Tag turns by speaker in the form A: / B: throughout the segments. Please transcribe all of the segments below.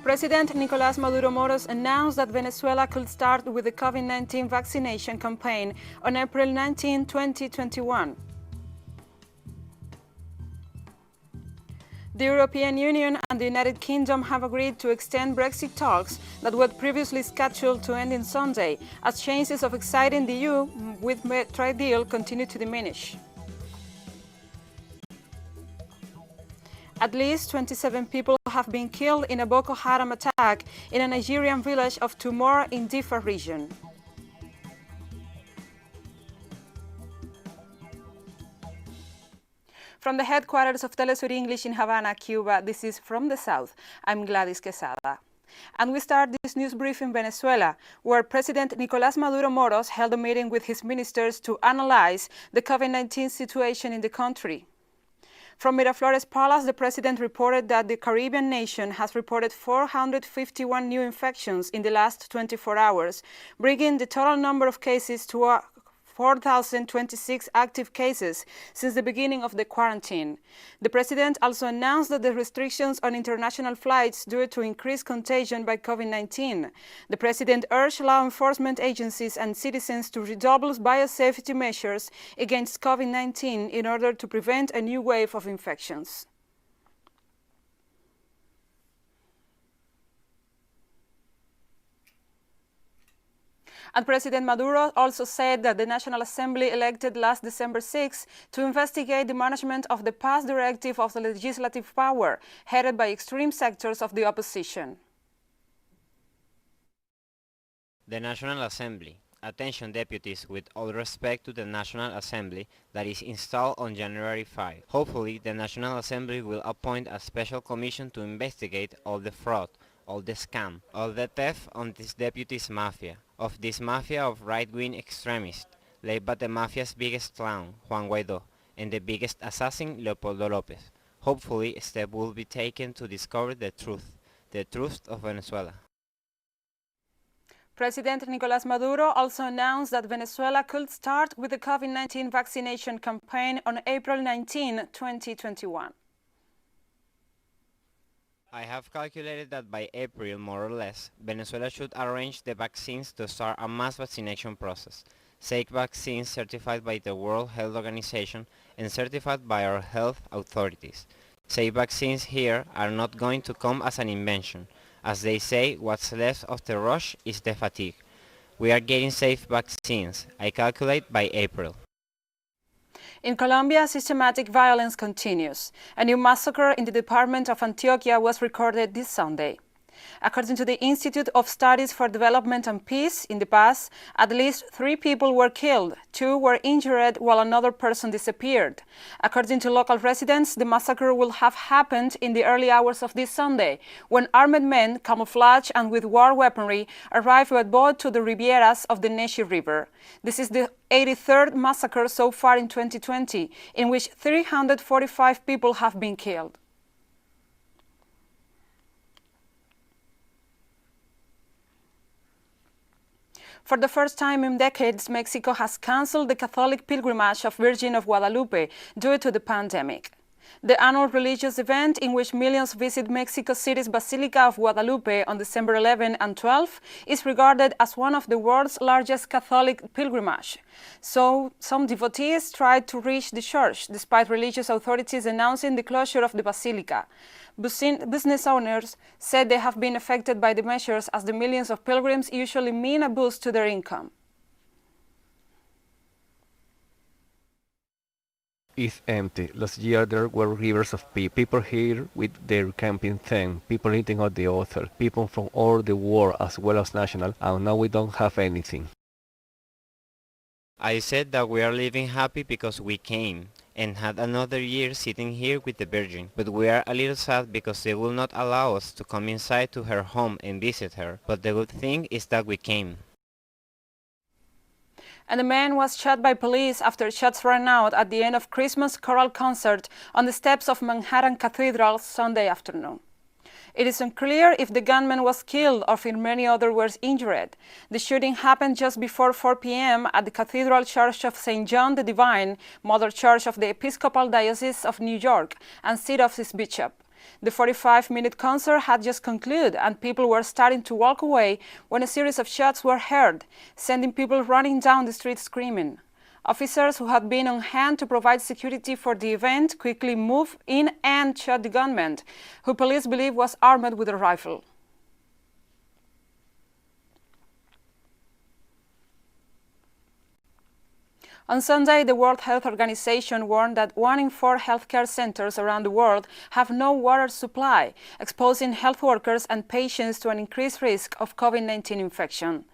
A: President Nicolás Maduro Moros announced that Venezuela could start with the COVID-19 vaccination campaign on April 19, 2021. The European Union and the United Kingdom have agreed to extend Brexit talks that were previously scheduled to end on Sunday, as chances of exiting the EU with a trade deal continue to diminish. At least 27 people have been killed in a Boko Haram attack in a Nigerian village of Tumor in Difa region. From the headquarters of TeleSUR English in Havana, Cuba, this is From the South. I'm Gladys Quesada. And we start this news brief in Venezuela, where President Nicolás Maduro Moros held a meeting with his ministers to analyze the COVID-19 situation in the country. From Miraflores Palace, the president reported that the Caribbean nation has reported 451 new infections in the last 24 hours, bringing the total number of cases to 4,026 active cases since the beginning of the quarantine. The president also announced that the restrictions on international flights due to increased contagion by COVID-19. The president urged law enforcement agencies and citizens to redouble biosafety measures against COVID-19 in order to prevent a new wave of infections. And President Maduro also said that the National Assembly elected last December 6 to investigate the management of the past directive of the legislative power, headed by extreme sectors of the opposition.
B: The National Assembly. Attention deputies, with all respect to the National Assembly that is installed on January 5. Hopefully, the National Assembly will appoint a special commission to investigate all the fraud, all the scam, all the theft on this deputies' mafia, of this mafia of right-wing extremists, led by the mafia's biggest clown, Juan Guaidó, and the biggest assassin, Leopoldo López. Hopefully, a step will be taken to discover the truth of Venezuela.
A: President Nicolás Maduro also announced that Venezuela could start with the COVID-19 vaccination campaign on April 19, 2021.
B: I have calculated that by April, more or less, Venezuela should arrange the vaccines to start a mass vaccination process. Safe vaccines certified by the World Health Organization and certified by our health authorities. Safe vaccines here are not going to come as an invention. As they say, what's left of the rush is the fatigue. We are getting safe vaccines, I calculate by April.
A: In Colombia, systematic violence continues. A new massacre in the department of Antioquia was recorded this Sunday. According to the Institute of Studies for Development and Peace, in the past, at least 3 people were killed, 2 were injured, while another person disappeared. According to local residents, the massacre will have happened in the early hours of this Sunday, when armed men, camouflaged and with war weaponry, arrived by boat to the Rivieras of the Neche River. This is the 83rd massacre so far in 2020, in which 345 people have been killed. For the first time in decades, Mexico has canceled the Catholic pilgrimage of Virgin of Guadalupe due to the pandemic. The annual religious event, in which millions visit Mexico City's Basilica of Guadalupe on December 11 and 12, is regarded as one of the world's largest Catholic pilgrimages. So, some devotees tried to reach the church, despite religious authorities announcing the closure of the basilica. Business owners said they have been affected by the measures, as the millions of pilgrims usually mean a boost to their income.
C: It's empty. Last year there were rivers of people here with their camping tent, people eating at the altar, people from all the world as well as national, and now we don't have anything.
B: I said that we are living happy because we came and had another year sitting here with the Virgin, but we are a little sad because they will not allow us to come inside to her home and visit her, but the good thing is that we came.
A: And a man was shot by police after shots ran out at the end of Christmas choral concert on the steps of Manhattan Cathedral Sunday afternoon. It is unclear if the gunman was killed or if many others were injured. The shooting happened just before 4 p.m. at the Cathedral Church of St. John the Divine, Mother Church of the Episcopal Diocese of New York, and seat of its bishop. The 45-minute concert had just concluded and people were starting to walk away when a series of shots were heard, sending people running down the street screaming. Officers who had been on hand to provide security for the event quickly moved in and shot the gunman, who police believe was armed with a rifle. On Sunday, the World Health Organization warned that 1 in 4 healthcare centers around the world have no water supply, exposing health workers and patients to an increased risk of COVID-19 infection.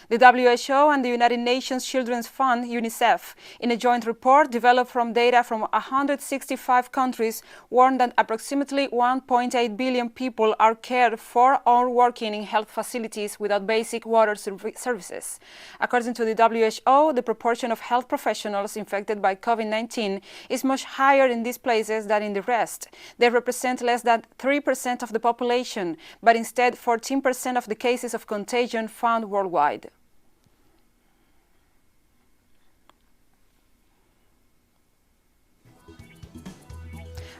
A: The WHO and the United Nations Children's Fund, UNICEF, in a joint report developed from data from 165 countries, warned that approximately 1.8 billion people are cared for or working in health facilities without basic water services. According to the WHO, the proportion of health professionals infected by COVID-19 is much higher in these places than in the rest. They represent less than 3% of the population, but instead 14% of the cases of contagion found worldwide.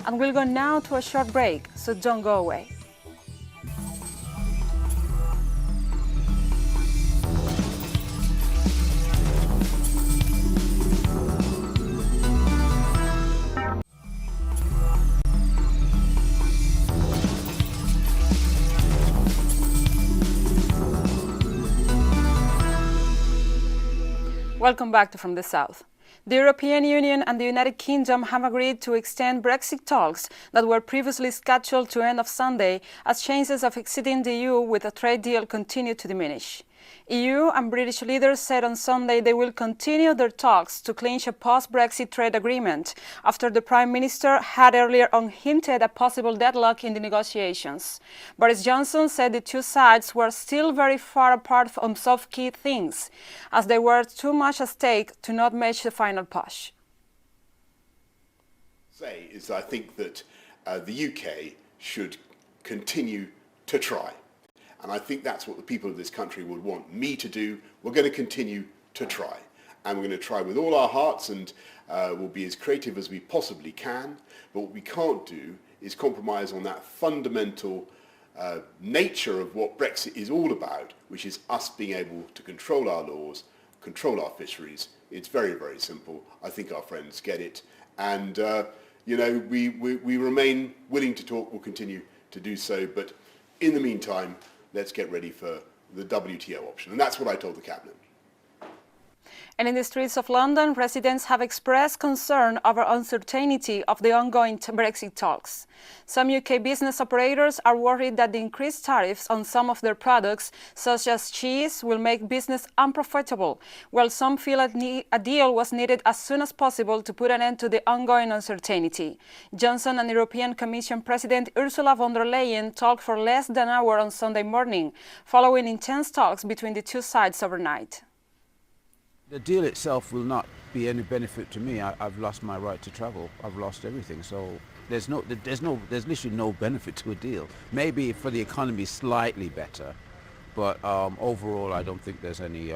A: And we'll go now to a short break, so don't go away. Welcome back to From the South. The European Union and the United Kingdom have agreed to extend Brexit talks that were previously scheduled to end of Sunday as chances of exiting the EU with a trade deal continue to diminish. EU and British leaders said on Sunday they will continue their talks to clinch a post-Brexit trade agreement after the Prime Minister had earlier on hinted a possible deadlock in the negotiations. Boris Johnson said the two sides were still very far apart on some key things, as there were too much at stake to not make the final push.
D: I think that the UK should continue to try. And I think that's what the people of this country would want me to do. We're going to continue to try. And we're going to try with all our hearts, and we'll be as creative as we possibly can. But what we can't do is compromise on that fundamental nature of what Brexit is all about, which is us being able to control our laws, control our fisheries. It's very, very simple. I think our friends get it. And, we remain willing to talk. We'll continue to do so. But in the meantime, let's get ready for the WTO option. And that's what I told the Cabinet.
A: And in the streets of London, residents have expressed concern over uncertainty of the ongoing Brexit talks. Some UK business operators are worried that the increased tariffs on some of their products, such as cheese, will make business unprofitable, while some feel a deal was needed as soon as possible to put an end to the ongoing uncertainty. Johnson and European Commission President Ursula von der Leyen talked for less than an hour on Sunday morning, following intense talks between the two sides overnight.
E: The deal itself will not be any benefit to me. I've lost my right to travel. I've lost everything. So there's literally no benefit to a deal. Maybe for the economy slightly better, but overall I don't think there's any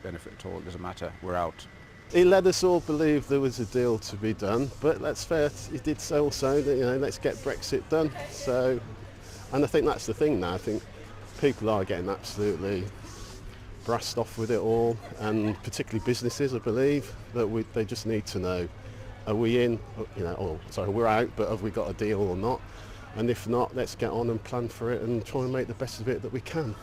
E: benefit at all. It doesn't matter. We're out.
F: He led us all believe there was a deal to be done, but that's fair. He did say also that let's get Brexit done. So, and I think that's the thing now. I think people are getting absolutely brassed off with it all, and particularly businesses, I believe, that they just need to know, are we in, we're out, but have we got a deal or not? And if not, let's get on and plan for it and try and make the best of it that we can.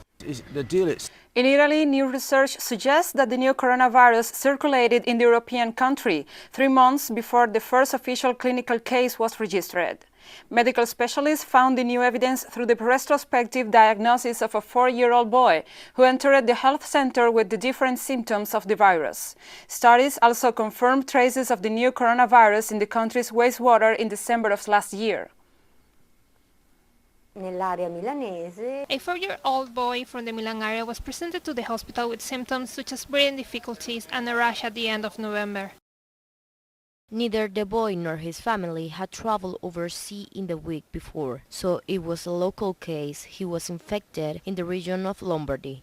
E: The deal is...
A: In Italy, new research suggests that the new coronavirus circulated in the European country 3 months before the first official clinical case was registered. Medical specialists found the new evidence through the retrospective diagnosis of a 4-year-old boy who entered the health center with the different symptoms of the virus. Studies also confirmed traces of the new coronavirus in the country's wastewater in December of last year.
G: A 4-year-old boy from the Milan area was presented to the hospital with symptoms such as breathing difficulties and a rash at the end of November.
H: Neither the boy nor his family had traveled overseas in the week before, so it was a local case. He was infected in the region of Lombardy.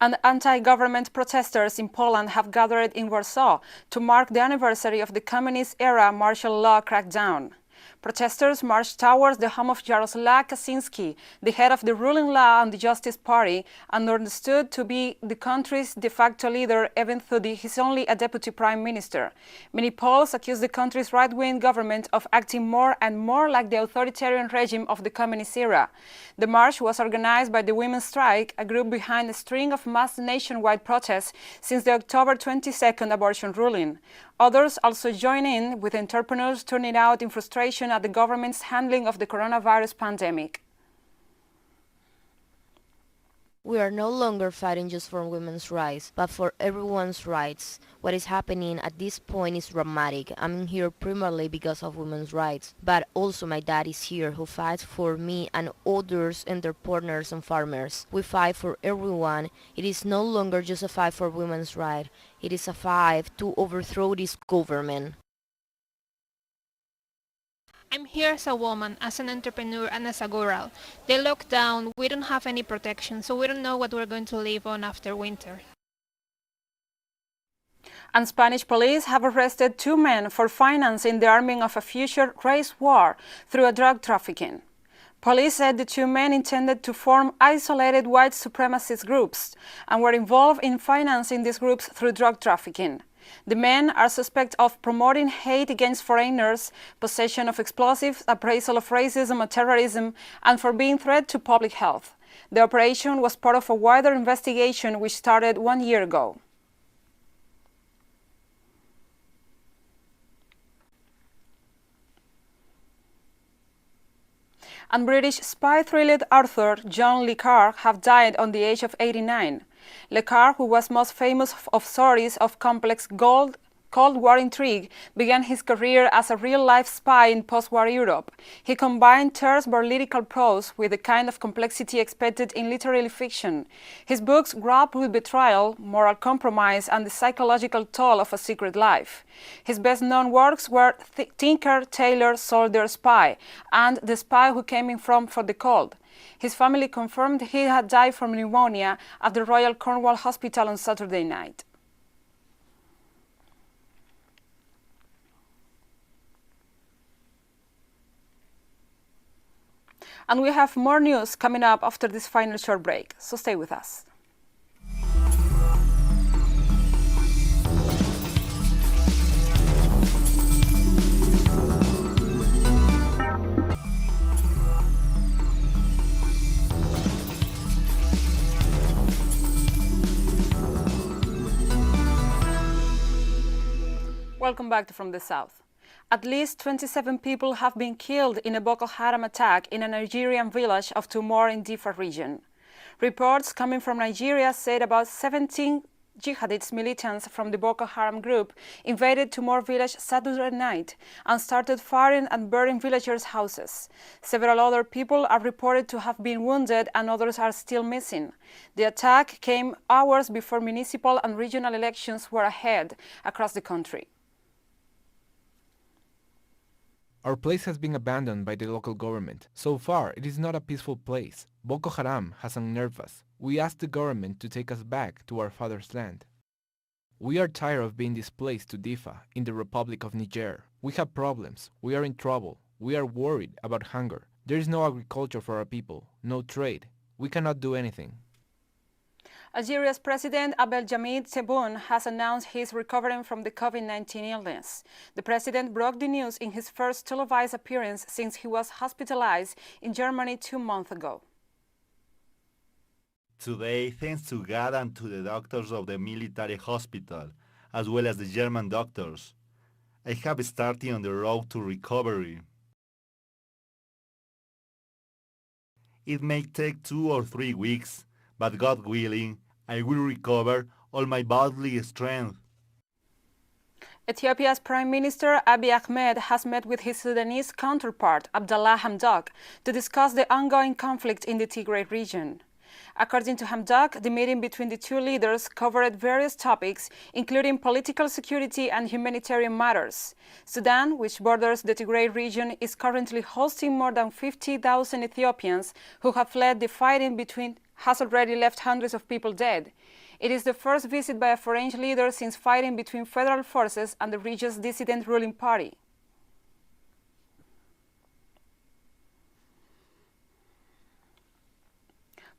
A: And anti-government protesters in Poland have gathered in Warsaw to mark the anniversary of the communist-era martial law crackdown. Protesters marched towards the home of Jaroslaw Kaczynski, the head of the ruling Law and the Justice Party, and understood to be the country's de facto leader, even though he is only a deputy prime minister. Many polls accuse the country's right-wing government of acting more and more like the authoritarian regime of the communist era. The march was organized by the Women's Strike, a group behind a string of mass nationwide protests since the October 22nd abortion ruling. Others also join in, with entrepreneurs turning out in frustration at the government's handling of the coronavirus pandemic.
H: We are no longer fighting just for women's rights, but for everyone's rights. What is happening at this point is dramatic. I'm here primarily because of women's rights, but also my dad is here who fights for me and others and their partners and farmers. We fight for everyone. It is no longer just a fight for women's rights. It is a fight to overthrow this government.
G: I'm here as a woman, as an entrepreneur, and as a girl. They locked down, we don't have any protection, so we don't know what we're going to live on after winter.
A: And Spanish police have arrested 2 men for financing the arming of a future race war through a drug trafficking. Police said the 2 men intended to form isolated white supremacist groups and were involved in financing these groups through drug trafficking. The men are suspected of promoting hate against foreigners, possession of explosives, appraisal of racism or terrorism, and for being a threat to public health. The operation was part of a wider investigation which started 1 year ago. And British spy thriller author John le Carr have died on the age of 89. Le Carr, who was most famous of stories of complex Cold War intrigue, began his career as a real-life spy in post-war Europe. He combined terse political prose with the kind of complexity expected in literary fiction. His books grapple with betrayal, moral compromise, and the psychological toll of a secret life. His best-known works were Tinker, Tailor, Soldier, Spy, and The Spy Who Came in for the Cold. His family confirmed he had died from pneumonia at the Royal Cornwall Hospital on Saturday night. And we have more news coming up after this final short break, so stay with us. Welcome back to From the South. At least 27 people have been killed in a Boko Haram attack in a Nigerian village of Tumor in Difa region. Reports coming from Nigeria said about 17 jihadist militants from the Boko Haram group invaded Tumor village Saturday night and started firing and burning villagers' houses. Several other people are reported to have been wounded and others are still missing. The attack came hours before municipal and regional elections were ahead across the country.
I: Our place has been abandoned by the local government. So far, it is not a peaceful place. Boko Haram has unnerved us. We ask the government to take us back to our father's land. We are tired of being displaced to Difa in the Republic of Niger. We have problems. We are in trouble. We are worried about hunger. There is no agriculture for our people, no trade. We cannot do anything.
A: Algeria's President Abdelhamid Tebboune has announced he is recovering from the Covid-19 illness. The president broke the news in his first televised appearance since he was hospitalized in Germany 2 months ago.
J: Today, thanks to God and to the doctors of the military hospital, as well as the German doctors, I have started on the road to recovery. It may take 2 or 3 weeks, but God willing, I will recover all my bodily strength.
A: Ethiopia's Prime Minister Abiy Ahmed has met with his Sudanese counterpart Abdallah Hamdok to discuss the ongoing conflict in the Tigray region. According to Hamdok, the meeting between the 2 leaders covered various topics, including political security and humanitarian matters. Sudan, which borders the Tigray region, is currently hosting more than 50,000 Ethiopians who have fled the fighting has already left hundreds of people dead. It is the first visit by a foreign leader since fighting between federal forces and the region's dissident ruling party.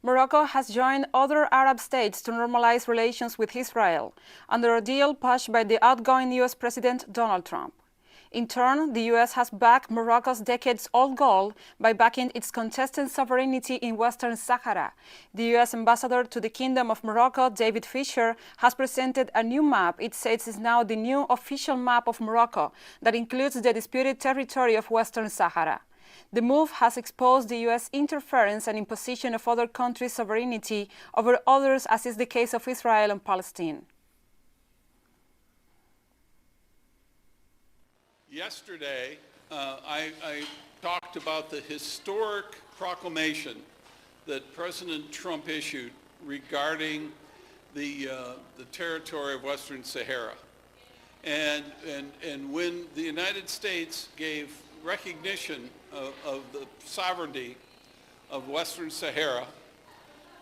A: Morocco has joined other Arab states to normalize relations with Israel under a deal pushed by the outgoing U.S. President Donald Trump. In turn, the U.S. has backed Morocco's decades-old goal by backing its contested sovereignty in Western Sahara. The U.S. ambassador to the Kingdom of Morocco, David Fisher, has presented a new map it says is now the new official map of Morocco that includes the disputed territory of Western Sahara. The move has exposed the U.S. interference and imposition of other countries' sovereignty over others, as is the case of Israel and Palestine.
K: Yesterday, I talked about the historic proclamation that President Trump issued regarding the territory of Western Sahara. And when the United States gave recognition of the sovereignty of Western Sahara,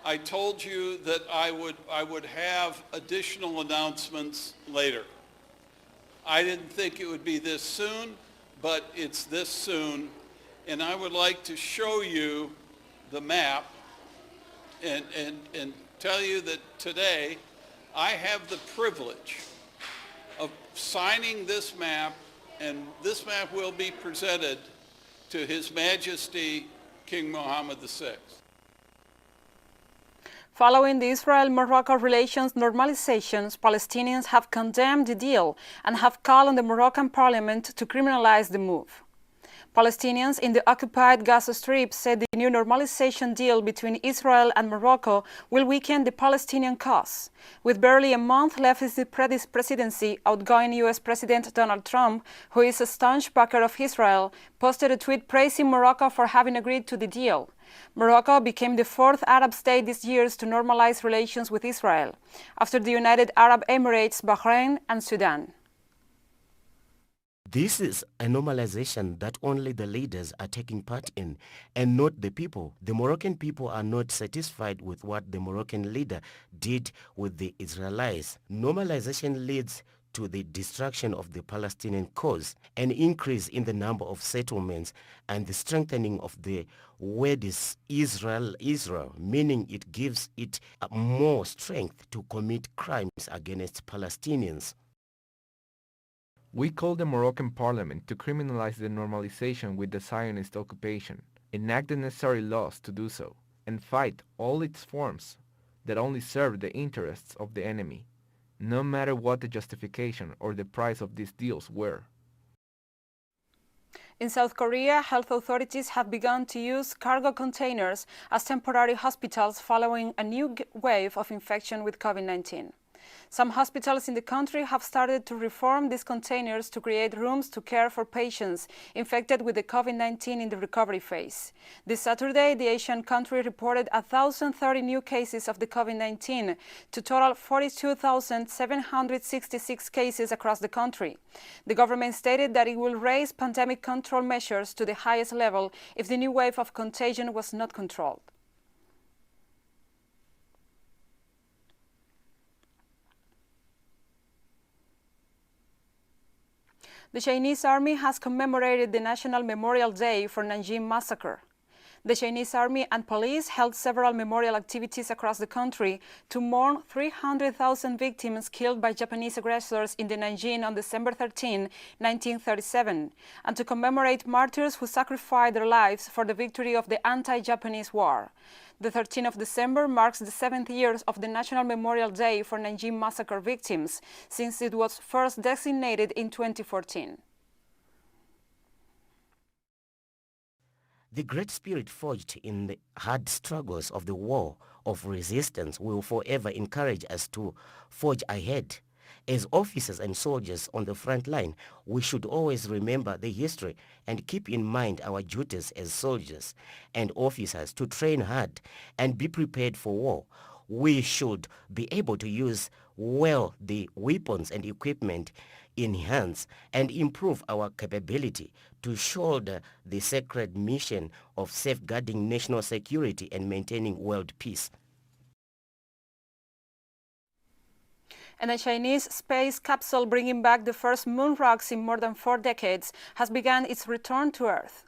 K: I told you that I would have additional announcements later. I didn't think it would be this soon, but it's this soon, and I would like to show you the map and tell you that today I have the privilege of signing this map, and this map will be presented to His Majesty King Mohammed VI.
A: Following the Israel-Morocco relations normalizations, Palestinians have condemned the deal and have called on the Moroccan parliament to criminalize the move. Palestinians in the occupied Gaza Strip said the new normalization deal between Israel and Morocco will weaken the Palestinian cause. With barely a month left in the presidency, outgoing U.S. President Donald Trump, who is a staunch backer of Israel, posted a tweet praising Morocco for having agreed to the deal. Morocco became the fourth Arab state this year to normalize relations with Israel, after the United Arab Emirates, Bahrain, and Sudan.
L: This is a normalization that only the leaders are taking part in, and not the people. The Moroccan people are not satisfied with what the Moroccan leader did with the Israelis. Normalization leads to the destruction of the Palestinian cause, an increase in the number of settlements, and the strengthening of the word is Israel, meaning it gives it more strength to commit crimes against Palestinians.
I: We call the Moroccan parliament to criminalize the normalization with the Zionist occupation, enact the necessary laws to do so, and fight all its forms that only serve the interests of the enemy, no matter what the justification or the price of these deals were.
A: In South Korea, health authorities have begun to use cargo containers as temporary hospitals following a new wave of infection with COVID-19. Some hospitals in the country have started to reform these containers to create rooms to care for patients infected with the COVID-19 in the recovery phase. This Saturday, the Asian country reported 1,030 new cases of the COVID-19 to total 42,766 cases across the country. The government stated that it will raise pandemic control measures to the highest level if the new wave of contagion was not controlled. The Chinese Army has commemorated the National Memorial Day for Nanjing Massacre. The Chinese Army and police held several memorial activities across the country to mourn 300,000 victims killed by Japanese aggressors in the Nanjing on December 13, 1937, and to commemorate martyrs who sacrificed their lives for the victory of the anti-Japanese war. The 13th of December marks the 7th year of the National Memorial Day for Nanjing Massacre victims, since it was first designated in 2014.
L: The great spirit forged in the hard struggles of the war of resistance will forever encourage us to forge ahead. As officers and soldiers on the front line, we should always remember the history and keep in mind our duties as soldiers and officers to train hard and be prepared for war. We should be able to use well the weapons and equipment in hands and improve our capability to shoulder the sacred mission of safeguarding national security and maintaining world peace.
A: And a Chinese space capsule bringing back the first moon rocks in more than 4 decades has begun its return to Earth.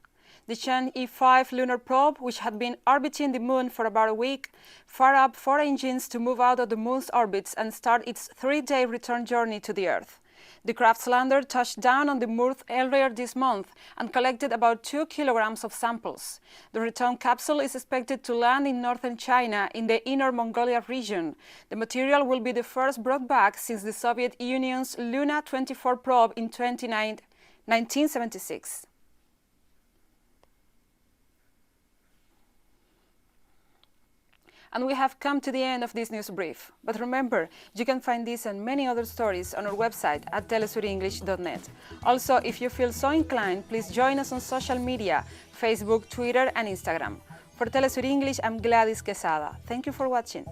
A: The Chang'e 5 lunar probe, which had been orbiting the moon for about a week, fired up 4 engines to move out of the moon's orbits and start its 3-day return journey to the Earth. The craft's lander touched down on the moon earlier this month and collected about 2 kilograms of samples. The return capsule is expected to land in northern China in the Inner Mongolia region. The material will be the first brought back since the Soviet Union's Luna 24 probe in 1976. And we have come to the end of this news brief. But remember, you can find this and many other stories on our website at telesurenglish.net. Also, if you feel so inclined, please join us on social media, Facebook, Twitter, and Instagram. For TeleSUR English, I'm Gladys Quesada. Thank you for watching.